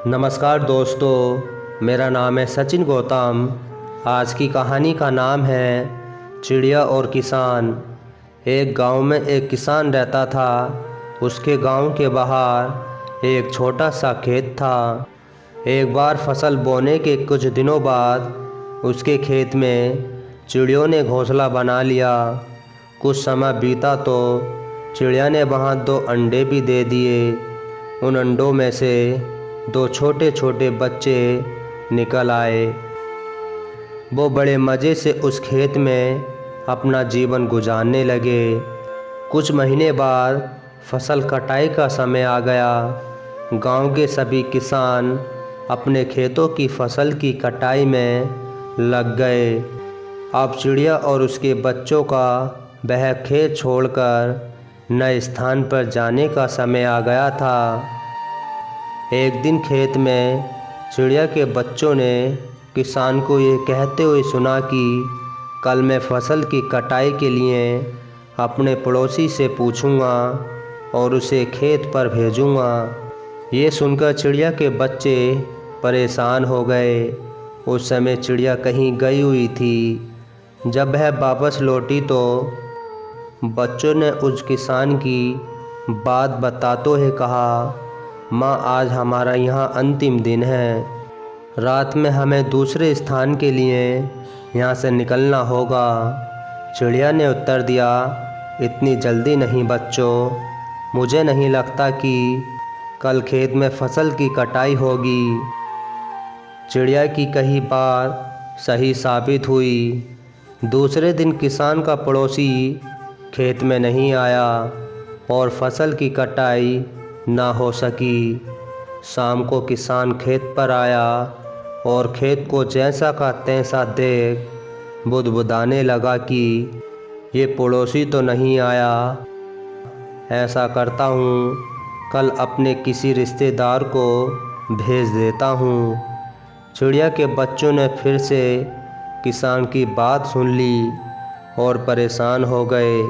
नमस्कार दोस्तों, मेरा नाम है सचिन गौतम। आज की कहानी का नाम है चिड़िया और किसान। एक गांव में एक किसान रहता था। उसके गांव के बाहर एक छोटा सा खेत था। एक बार फसल बोने के कुछ दिनों बाद उसके खेत में चिड़ियों ने घोंसला बना लिया। कुछ समय बीता तो चिड़िया ने वहाँ 2 अंडे भी दे दिए। उन अंडों में से 2 छोटे छोटे बच्चे निकल आए। वो बड़े मज़े से उस खेत में अपना जीवन गुजारने लगे। कुछ महीने बाद फसल कटाई का समय आ गया। गांव के सभी किसान अपने खेतों की फसल की कटाई में लग गए। अब चिड़िया और उसके बच्चों का वह खेत छोड़कर नए स्थान पर जाने का समय आ गया था। एक दिन खेत में चिड़िया के बच्चों ने किसान को ये कहते हुए सुना कि कल मैं फसल की कटाई के लिए अपने पड़ोसी से पूछूंगा और उसे खेत पर भेजूंगा। ये सुनकर चिड़िया के बच्चे परेशान हो गए। उस समय चिड़िया कहीं गई हुई थी। जब वह वापस लौटी तो बच्चों ने उस किसान की बात बताते हुए कहा, माँ, आज हमारा यहाँ अंतिम दिन है। रात में हमें दूसरे स्थान के लिए यहाँ से निकलना होगा। चिड़िया ने उत्तर दिया, इतनी जल्दी नहीं बच्चों, मुझे नहीं लगता कि कल खेत में फसल की कटाई होगी। चिड़िया की कही बात सही साबित हुई। दूसरे दिन किसान का पड़ोसी खेत में नहीं आया और फसल की कटाई ना हो सकी। शाम को किसान खेत पर आया और खेत को जैसा का तैसा देख बुदबुदाने लगा कि ये पड़ोसी तो नहीं आया। ऐसा करता हूँ, कल अपने किसी रिश्तेदार को भेज देता हूँ। चिड़िया के बच्चों ने फिर से किसान की बात सुन ली और परेशान हो गए।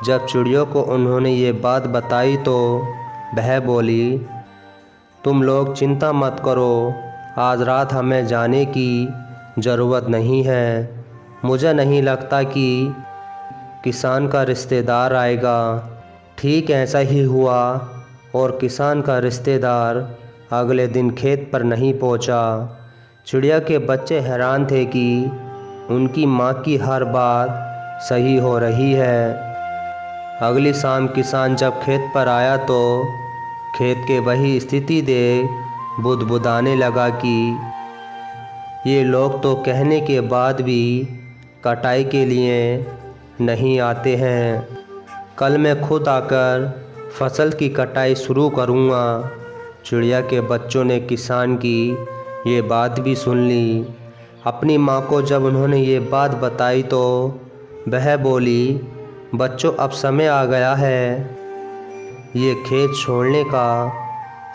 जब चिड़ियों को उन्होंने ये बात बताई तो वह बोली, तुम लोग चिंता मत करो, आज रात हमें जाने की ज़रूरत नहीं है। मुझे नहीं लगता कि किसान का रिश्तेदार आएगा। ठीक ऐसा ही हुआ और किसान का रिश्तेदार अगले दिन खेत पर नहीं पहुंचा। चिड़िया के बच्चे हैरान थे कि उनकी माँ की हर बात सही हो रही है। अगली शाम किसान जब खेत पर आया तो खेत के वही स्थिति देख बुदबुदाने लगा कि ये लोग तो कहने के बाद भी कटाई के लिए नहीं आते हैं। कल मैं खुद आकर फसल की कटाई शुरू करूँगा। चिड़िया के बच्चों ने किसान की ये बात भी सुन ली। अपनी माँ को जब उन्होंने ये बात बताई तो वह बोली, बच्चों, अब समय आ गया है ये खेत छोड़ने का।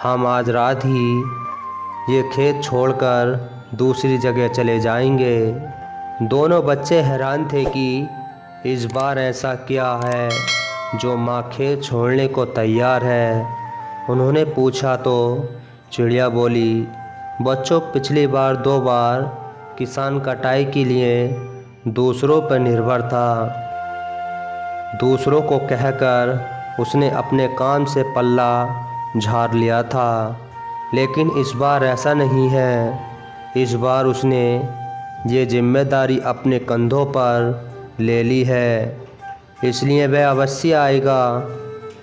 हम आज रात ही ये खेत छोड़कर दूसरी जगह चले जाएंगे। दोनों बच्चे हैरान थे कि इस बार ऐसा क्या है जो माँ खेत छोड़ने को तैयार है। उन्होंने पूछा तो चिड़िया बोली, बच्चों, पिछली बार 2 बार किसान कटाई के लिए दूसरों पर निर्भर था। दूसरों को कहकर उसने अपने काम से पल्ला झाड़ लिया था, लेकिन इस बार ऐसा नहीं है। इस बार उसने ये जिम्मेदारी अपने कंधों पर ले ली है, इसलिए वह अवश्य आएगा।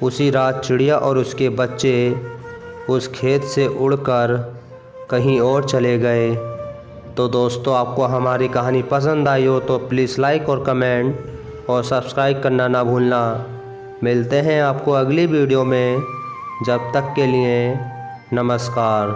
उसी रात चिड़िया और उसके बच्चे उस खेत से उड़कर कहीं और चले गए। तो दोस्तों, आपको हमारी कहानी पसंद आई हो तो प्लीज़ लाइक और कमेंट और सब्सक्राइब करना ना भूलना। मिलते हैं आपको अगली वीडियो में। जब तक के लिए नमस्कार।